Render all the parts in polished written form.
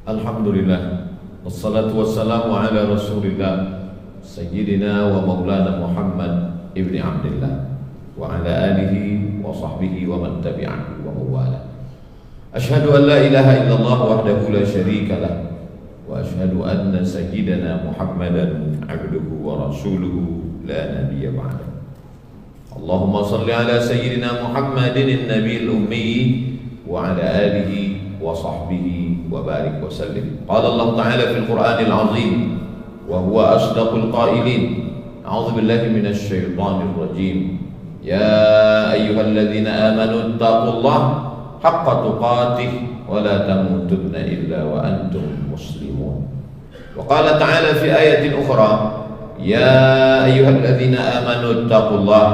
Alhamdulillah, wassalatu wassalamu ala rasulillah Sayyidina wa maulana Muhammad ibni Abdillah wa ala alihi wa sahbihi wa man tabi'ahu wa mawala. Ashhadu an la ilaha illallah wahdahu la syarika lah wa ashhadu anna sayyidina Muhammadan abduhu wa rasuluhu la nabiyya ba'da. Allahumma salli ala sayyidina Muhammadin an-nabiyil ummi wa ala alihi wa sahbihi wa barik wa sallim. Qala Allah Ta'ala fil Qur'anil azim wa huwa asdaqul qailin. A'udzu billahi minasy syaithanir rajim. Ya ayyuhalladzina amanu taqullaha haqqa tuqatih wa la tamutunna illa wa antum muslimun. Wa qala ta'ala fi ayatin ukhra, ya ayyuhalladzina amanu taqullaha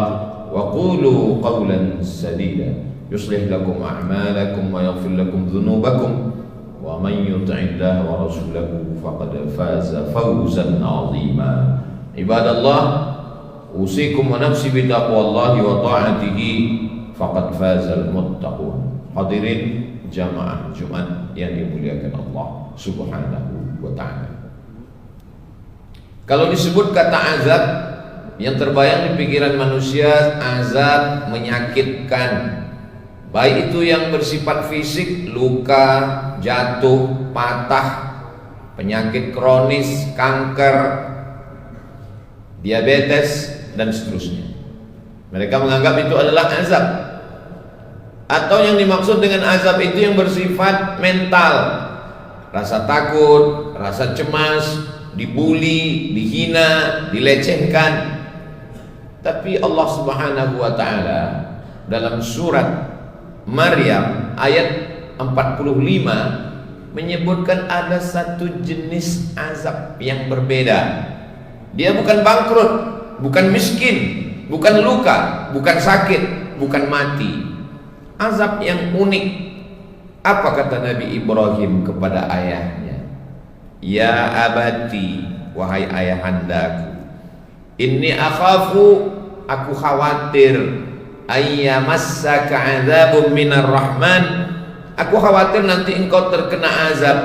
wa qulu qawlan sadida yuslih lakum a'malakum wa yaghfir lakum dhunubakum wa man yuti'illaha wa rasulahu faqad faza fawzan 'azima. Ibadallah, usikum wa nafsi bi taqwallahi wa ta'atihi faqad fazal muttaqun. Hadirin jamaah Jumat yang dimuliakan Allah Subhanahu wa ta'ala. Kalau disebut kata azab, yang terbayang di pikiran manusia azab menyakitkan. Baik itu yang bersifat fisik, luka, jatuh, patah, penyakit kronis, kanker, diabetes, dan seterusnya. Mereka menganggap itu adalah azab. Atau yang dimaksud dengan azab itu yang bersifat mental, rasa takut, rasa cemas, dibuli, dihina, dilecehkan. Tapi Allah Subhanahu wa ta'ala dalam surat Maryam ayat 45 menyebutkan ada satu jenis azab yang berbeda. Dia bukan bangkrut, bukan miskin, bukan luka, bukan sakit, bukan mati. Azab yang unik. Apa kata Nabi Ibrahim kepada ayahnya? Ya abati, wahai ayahandaku, inni akhafu, aku khawatir, ayyamassaka adzabun minar rahman, aku khawatir nanti engkau terkena azab,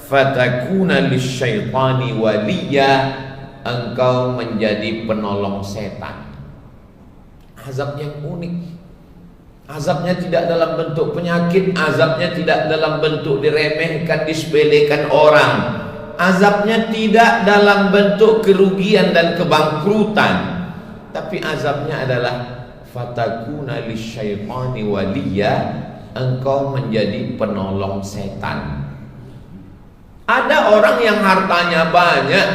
fatakuna lisyaitani waliya, engkau menjadi penolong setan. Azab yang unik. Azabnya tidak dalam bentuk penyakit, azabnya tidak dalam bentuk diremehkan, disepelekan orang. Azabnya tidak dalam bentuk kerugian dan kebangkrutan, tapi azabnya adalah fatakuna lisyaitani waliya, engkau menjadi penolong setan. Ada orang yang hartanya banyak,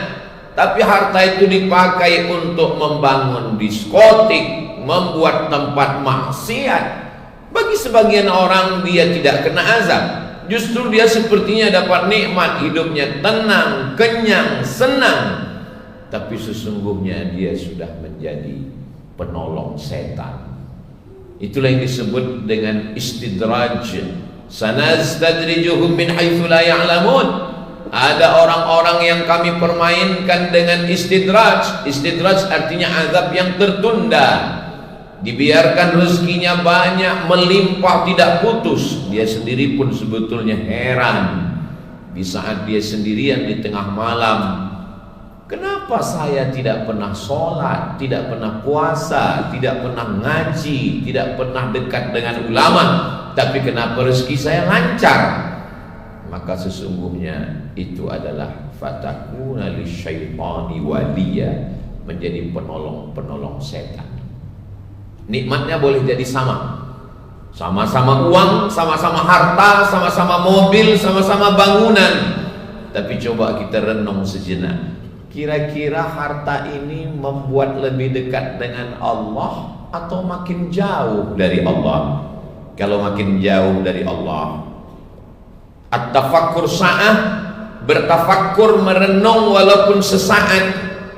tapi harta itu dipakai untuk membangun diskotik, membuat tempat maksiat. Bagi sebagian orang dia tidak kena azab, justru dia sepertinya dapat nikmat, hidupnya tenang, kenyang, senang. Tapi sesungguhnya dia sudah menjadi penolong setan. Itulah yang disebut dengan istidraj. Sanastadrijuhum min haitsu la ya'lamun. Ada orang-orang yang kami permainkan dengan istidraj. Istidraj artinya azab yang tertunda. Dibiarkan rezekinya banyak, melimpah, tidak putus. Dia sendiri pun sebetulnya heran. Di saat dia sendirian di tengah malam, kenapa saya tidak pernah sholat, tidak pernah puasa, tidak pernah ngaji, tidak pernah dekat dengan ulama, tapi kenapa rezeki saya lancar? Maka sesungguhnya itu adalah fatakuna lisyaitani waliya, menjadi penolong-penolong setan. Nikmatnya boleh jadi sama-sama uang, sama-sama harta, sama-sama mobil, sama-sama bangunan. Tapi coba kita renung sejenak, kira-kira harta ini membuat lebih dekat dengan Allah atau makin jauh dari Allah? Kalau makin jauh dari Allah, at-tafakkur sa'ah, bertafakkur, merenung walaupun sesaat,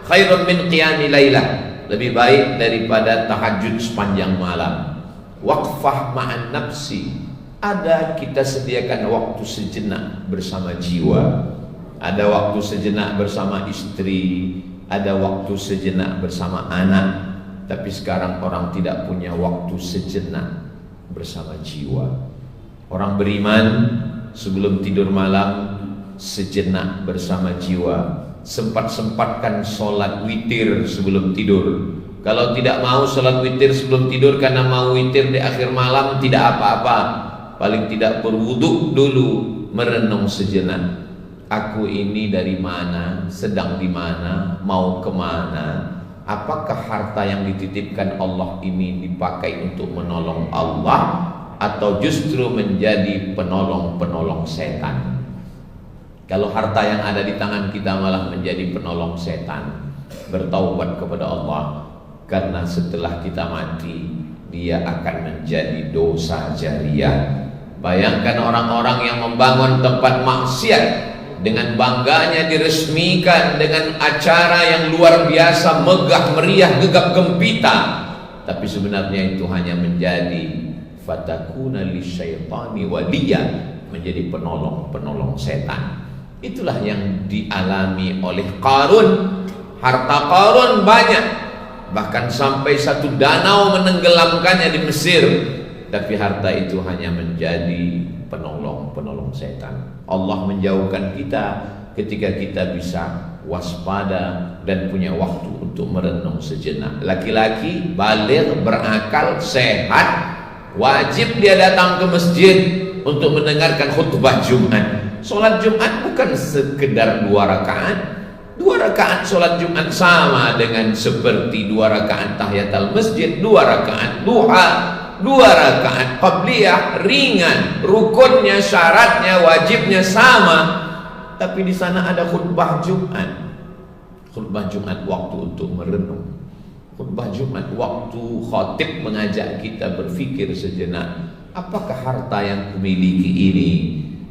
khairun min qiyami lailah, lebih baik daripada tahajud sepanjang malam. Waqfah ma'an nafsi, ada kita sediakan waktu sejenak bersama jiwa. Ada waktu sejenak bersama istri, ada waktu sejenak bersama anak. Tapi sekarang orang tidak punya waktu sejenak bersama jiwa. Orang beriman sebelum tidur malam sejenak bersama jiwa. Sempat-sempatkan sholat witir sebelum tidur. Kalau tidak mau sholat witir sebelum tidur karena mau witir di akhir malam, tidak apa-apa. Paling tidak berwuduk dulu, merenung sejenak. Aku ini dari mana, sedang di mana, mau kemana? Apakah harta yang dititipkan Allah ini dipakai untuk menolong Allah, atau justru menjadi penolong-penolong setan? Kalau harta yang ada di tangan kita malah menjadi penolong setan, bertaubat kepada Allah, karena setelah kita mati dia akan menjadi dosa jariah. Bayangkan orang-orang yang membangun tempat maksiat, dengan bangganya diresmikan dengan acara yang luar biasa, megah meriah, gegap gempita, tapi sebenarnya itu hanya menjadi fatakuna lisyaitani waliya, menjadi penolong-penolong setan. Itulah yang dialami oleh Qarun. Harta Qarun banyak, bahkan sampai satu danau menenggelamkannya di Mesir, tapi harta itu hanya menjadi penolong-penolong setan. Allah menjauhkan kita ketika kita bisa waspada dan punya waktu untuk merenung sejenak. Laki-laki baligh, berakal, sehat, wajib dia datang ke masjid untuk mendengarkan khutbah Jumat. Sholat Jumat bukan sekedar 2 rakaat. 2 rakaat sholat Jumat sama dengan seperti 2 rakaat tahiyatul masjid, 2 rakaat duha, 2 rakaat qabliyah, ringan. Rukunnya, syaratnya, wajibnya sama. Tapi di sana ada khutbah Jumat. Khutbah Jumat waktu untuk merenung. Khutbah Jumat waktu khatib mengajak kita berfikir sejenak. Apakah harta yang kumiliki ini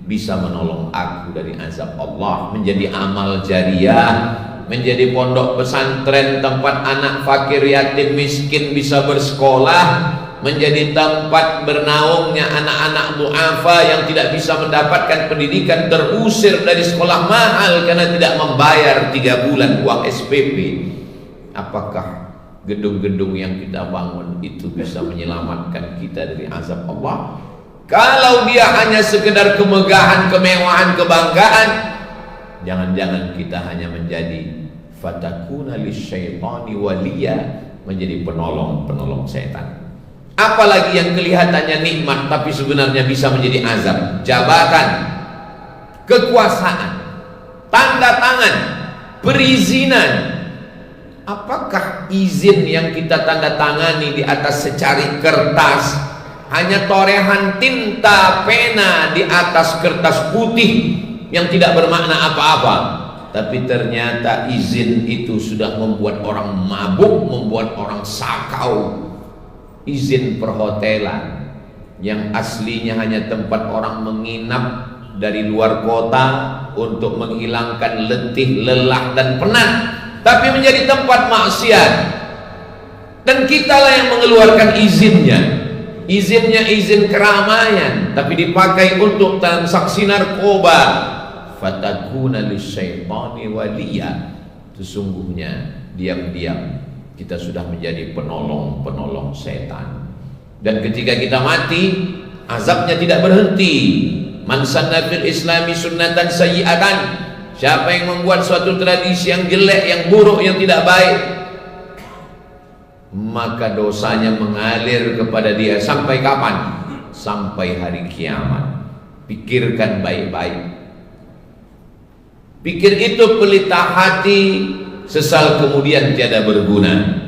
bisa menolong aku dari azab Allah, menjadi amal jariah, menjadi pondok pesantren tempat anak fakir yatim miskin bisa bersekolah, menjadi tempat bernaungnya anak-anak du'afa yang tidak bisa mendapatkan pendidikan, terusir dari sekolah mahal karena tidak membayar 3 bulan uang SPP. Apakah gedung-gedung yang kita bangun itu bisa menyelamatkan kita dari azab Allah? Kalau dia hanya sekedar kemegahan, kemewahan, kebanggaan, jangan-jangan kita hanya menjadi fatakuna lisyaitani waliya, menjadi penolong-penolong setan. Apalagi yang kelihatannya nikmat tapi sebenarnya bisa menjadi azab. Jabatan, kekuasaan, tanda tangan, perizinan. Apakah izin yang kita tanda tangani di atas secari kertas hanya torehan tinta pena di atas kertas putih yang tidak bermakna apa-apa, tapi ternyata izin itu sudah membuat orang mabuk, membuat orang sakau. Izin perhotelan yang aslinya hanya tempat orang menginap dari luar kota untuk menghilangkan letih, lelah dan penat, tapi menjadi tempat maksiat, dan kitalah yang mengeluarkan izinnya. Izinnya izin keramaian, tapi dipakai untuk transaksi narkoba. Fatakuna lisyaitani waliya. Sesungguhnya diam-diam kita sudah menjadi penolong-penolong setan. Dan ketika kita mati, azabnya tidak berhenti. Man sanna fil islami sunnatan sayyi'atan. Siapa yang membuat suatu tradisi yang jelek, yang buruk, yang tidak baik, maka dosanya mengalir kepada dia sampai kapan? Sampai hari kiamat. Pikirkan baik-baik. Pikir itu pelita hati, sesal kemudian tiada berguna.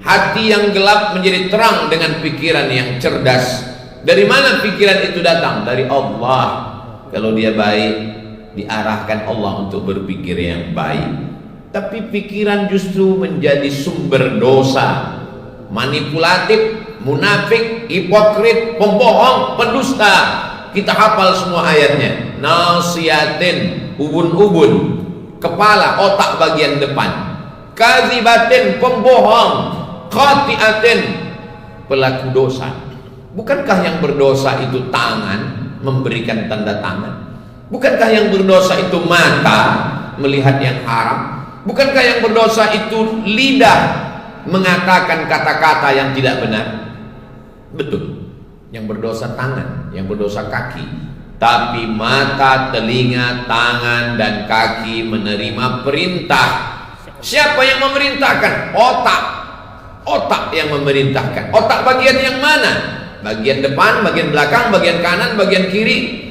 Hati yang gelap menjadi terang dengan pikiran yang cerdas. Dari mana pikiran itu datang? Dari Allah. Kalau dia baik, diarahkan Allah untuk berpikir yang baik. Tapi pikiran justru menjadi sumber dosa. Manipulatif, munafik, hipokrit, pembohong, pendusta. Kita hafal semua ayatnya. Nasiyatin, ubun-ubun, kepala, otak bagian depan. Kadzibatin, pembohong. Khati'atin, pelaku dosa. Bukankah yang berdosa itu tangan, memberikan tanda tangan? Bukankah yang berdosa itu mata, melihat yang haram? Bukankah yang berdosa itu lidah, mengatakan kata-kata yang tidak benar? Betul. Yang berdosa tangan, yang berdosa kaki, tapi mata, telinga, tangan, dan kaki menerima perintah. Siapa yang memerintahkan? Otak. Otak yang memerintahkan. Otak bagian yang mana? Bagian depan, bagian belakang, bagian kanan, bagian kiri.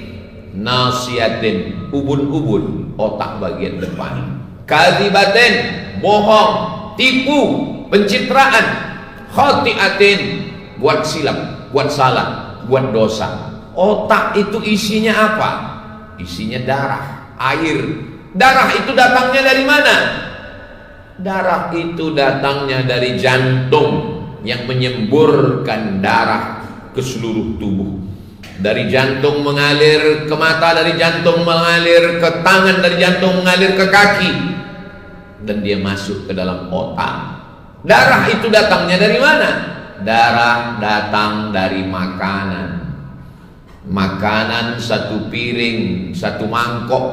Nasiyatin, ubun-ubun, otak bagian depan. Kadzibatin, bohong, tipu, pencitraan. Khati'atin, buat silap, buat salah, buat dosa. Otak itu isinya apa? Isinya darah, air. Darah itu datangnya dari mana? Darah itu datangnya dari jantung yang menyemburkan darah ke seluruh tubuh. Dari jantung mengalir ke mata, dari jantung mengalir ke tangan, dari jantung mengalir ke kaki, dan dia masuk ke dalam otak. Darah itu datangnya dari mana? Darah datang dari makanan. Makanan satu piring, satu mangkok,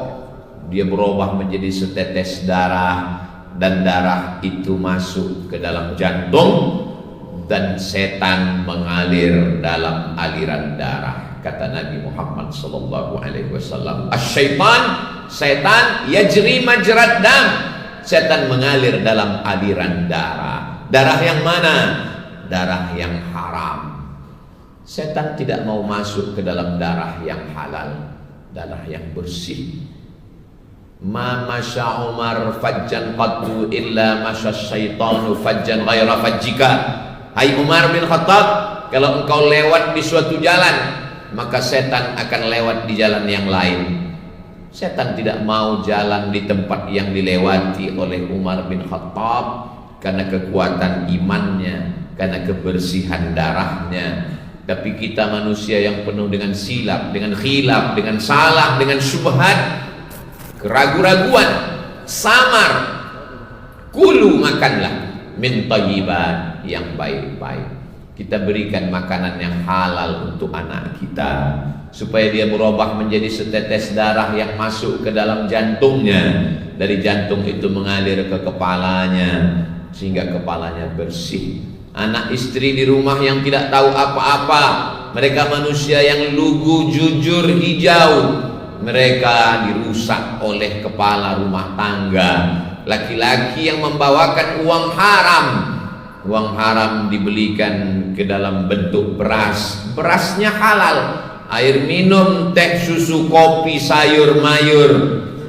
dia berubah menjadi setetes darah, dan darah itu masuk ke dalam jantung, dan setan mengalir dalam aliran darah. Kata Nabi Muhammad sallallahu alaihi wasallam, "Asy-syaitan, setan, yajri majrad dam." Setan mengalir dalam aliran darah. Darah yang mana? Darah yang haram. Setan tidak mau masuk ke dalam darah yang halal, darah yang bersih. Ma masya Umar fajjan qattu illa masya syaitanu fajjan ghaira fajjika. Hai Umar bin Khattab, kalau engkau lewat di suatu jalan, maka setan akan lewat di jalan yang lain. Setan tidak mau jalan di tempat yang dilewati oleh Umar bin Khattab karena kekuatan imannya, karena kebersihan darahnya. Tapi kita manusia yang penuh dengan silap, dengan khilaf, dengan salah, dengan syubhat, keraguan-raguan, samar. Kulu, makanlah min thayyibat, yang baik-baik. Kita berikan makanan yang halal untuk anak kita, supaya dia berubah menjadi setetes darah yang masuk ke dalam jantungnya. Dari jantung itu mengalir ke kepalanya, sehingga kepalanya bersih. Anak istri di rumah yang tidak tahu apa-apa, mereka manusia yang lugu, jujur, hijau, mereka dirusak oleh kepala rumah tangga. Laki-laki yang membawakan uang haram, uang haram dibelikan ke dalam bentuk beras, berasnya halal, air minum, teh, susu, kopi, sayur, mayur,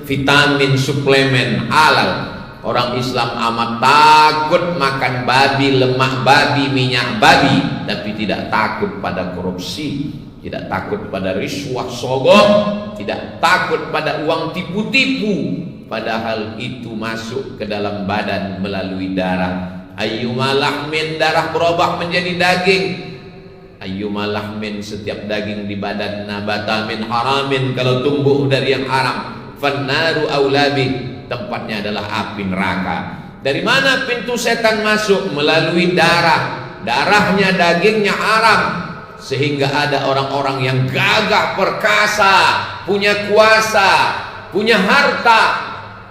vitamin, suplemen halal. Orang Islam amat takut makan babi, lemak babi, minyak babi, tapi tidak takut pada korupsi, tidak takut pada riswah sogok, tidak takut pada uang tipu-tipu, padahal itu masuk ke dalam badan melalui darah. Ayyuma lahmin, darah berubah menjadi daging. Ayyuma lahmin, setiap daging di badan, nabata min haramin, kalau tumbuh dari yang haram, fannaru aulabi, tempatnya adalah api neraka. Dari mana pintu setan masuk? Melalui darah. Darahnya, dagingnya haram, sehingga ada orang-orang yang gagah perkasa, punya kuasa, punya harta,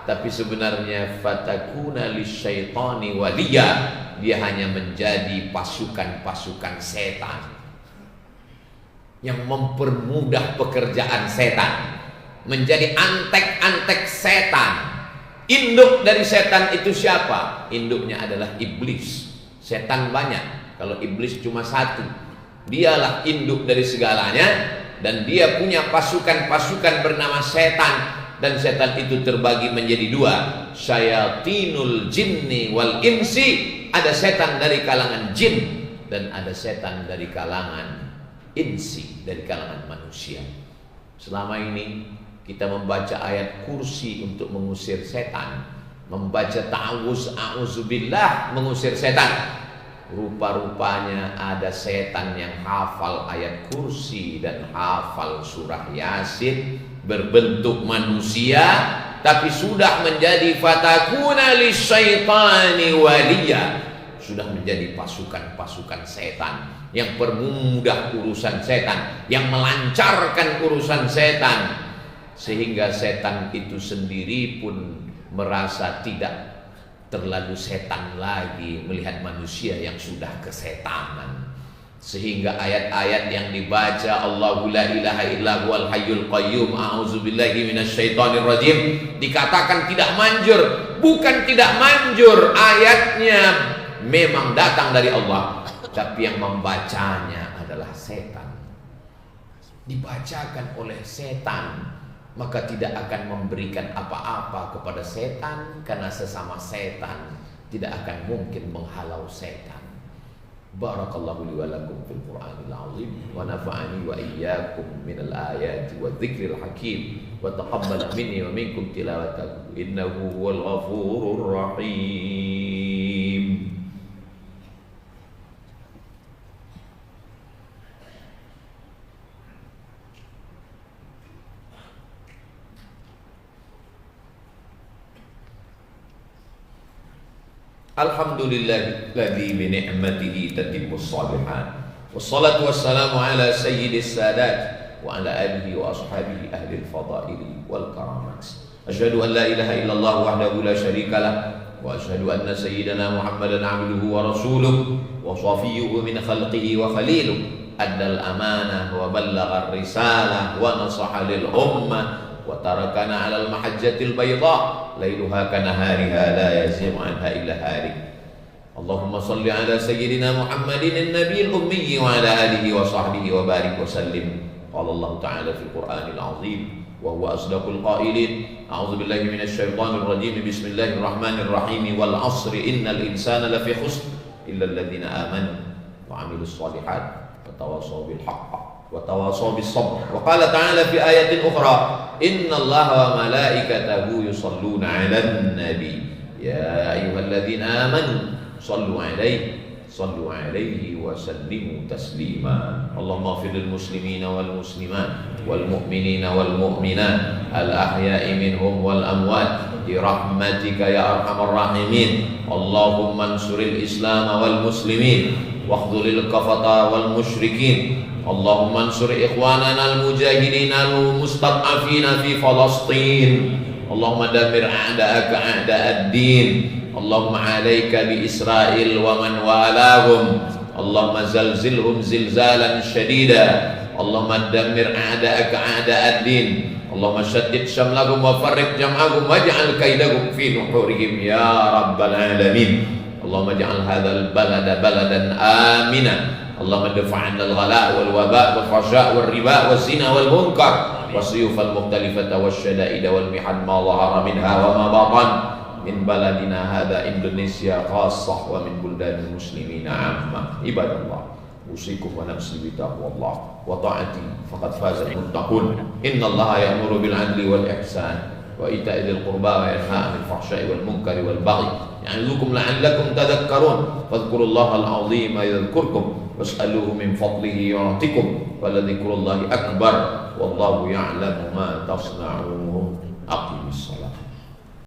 tapi sebenarnya fatakuna lisyaitani waliya, dia hanya menjadi pasukan-pasukan setan yang mempermudah pekerjaan setan, menjadi antek-antek setan. Induk dari setan itu siapa? Induknya adalah iblis. Setan banyak, kalau iblis cuma satu. Dialah induk dari segalanya, dan dia punya pasukan-pasukan bernama setan. Dan setan itu terbagi menjadi dua, syayatinul jinni wal insi. Ada setan dari kalangan jin, dan ada setan dari kalangan insi, dari kalangan manusia. Selama ini kita membaca ayat kursi untuk mengusir setan, membaca ta'awuz, a'udzubillah, mengusir setan. Rupa-rupanya ada setan yang hafal ayat kursi dan hafal surah Yasin, berbentuk manusia, tapi sudah menjadi fatakuna lisyaitani waliya, sudah menjadi pasukan-pasukan setan yang permudah urusan setan, yang melancarkan urusan setan, sehingga setan itu sendiri pun merasa tidak terlalu setan lagi melihat manusia yang sudah kesetanan. Sehingga ayat-ayat yang dibaca Allahu la ilaha illa huwal hayyul qayyum a'udzubillahi minasyaitonir rajim dikatakan tidak manjur. Bukan tidak manjur, ayatnya memang datang dari Allah, tapi yang membacanya adalah setan. Dibacakan oleh setan, maka tidak akan memberikan apa-apa kepada setan, karena sesama setan tidak akan mungkin menghalau setan. Barakallahu li wa lakum fil Qur'anil azim wa nafa'ani wa iyyakum minal ayati wa dzikril hakim wa taqabbala minni wa minkum tilawatahu innahu huwal ghafurur rahim. Alhamdulillahilladzi bi ni'matihi tatimmus shalihat. Wassalatu wassalamu ala sayyidis sadat wa ala alihi wa ashabihi ahlil fadaili wal karamat. Asyhadu an la ilaha illallah wahdahu la syarika lah wa asyhadu anna sayyidana Muhammadan abduhu wa rasuluh wa shafiyyuhu min khalqihi wa khaliluh. Addal amanah wa ballagha ar-risalah wa nasaha lil ummah wa tarakana 'alal mahajjatil bayda lailuha kanahariha la yazighu 'anha illa halik. Allahumma salli 'ala sayyidina Muhammadin an-nabiyil ummi wa 'ala alihi wa sahbihi wa barik wa sallim. Qala Allah ta'ala fil Qur'anil 'azim wa huwa asdaqul qailin. A'udzu billahi minasy syaithanir rajim. Bismillahirrahmanir rahim. Wal 'ashri innal insana lafi khusr illa alladziina aamanu wa 'amilus shalihat wa tawassaw bil haqq وتواصوا بالصبر. وقال تعالى في آية أخرى إن الله وملائكته يصلون على النبي يا أيها الذين آمنوا صلوا عليه وسلموا تسليما. اللهم اغفر للمسلمين والمسلمات والمؤمنين والمؤمنات الأحياء منهم والأموات برحمتك يا أرحم الراحمين. اللهم انصر الإسلام والمسلمين واخذل الكفرة والمشركين. اللهم انصر إخواننا المجاهدين المستضعفين في فلسطين. اللهم دمر أعداءك أعداء الدين. اللهم عليك بإسرائيل ومن والاهم. اللهم زلزلهم زلزالا شديدا. اللهم دمر أعداءك أعداء الدين. اللهم شدد شملهم وفرق جمعهم واجعل كيدهم في نحورهم يا رب العالمين. اللهم اجعل هذا البلد بلدا آمنا. اللهم ادفع عنا الغلاء والوباء والفحشاء والربا والزنا والمنكر والسيوف المختلفة والشدائد والمحن ما ظهر منها وما بطن من بلدنا هذا إندونيسيا خاصة ومن بلدان المسلمين عامة. عباد الله أوصيكم ونفسي بتقوى الله وطاعته فقد فاز المتقون. إن الله يأمر بالعدل والإحسان وإيتاء ذي القربى وينهى عن الفحشاء والمنكر والبغي يعظكم لعلكم تذكرون. فاذكروا الله العظيم يذكركم واسألوه من فضله يعطكم ولذكر الله أكبر والله يعلم ما تصنعون. أقم الصلاة.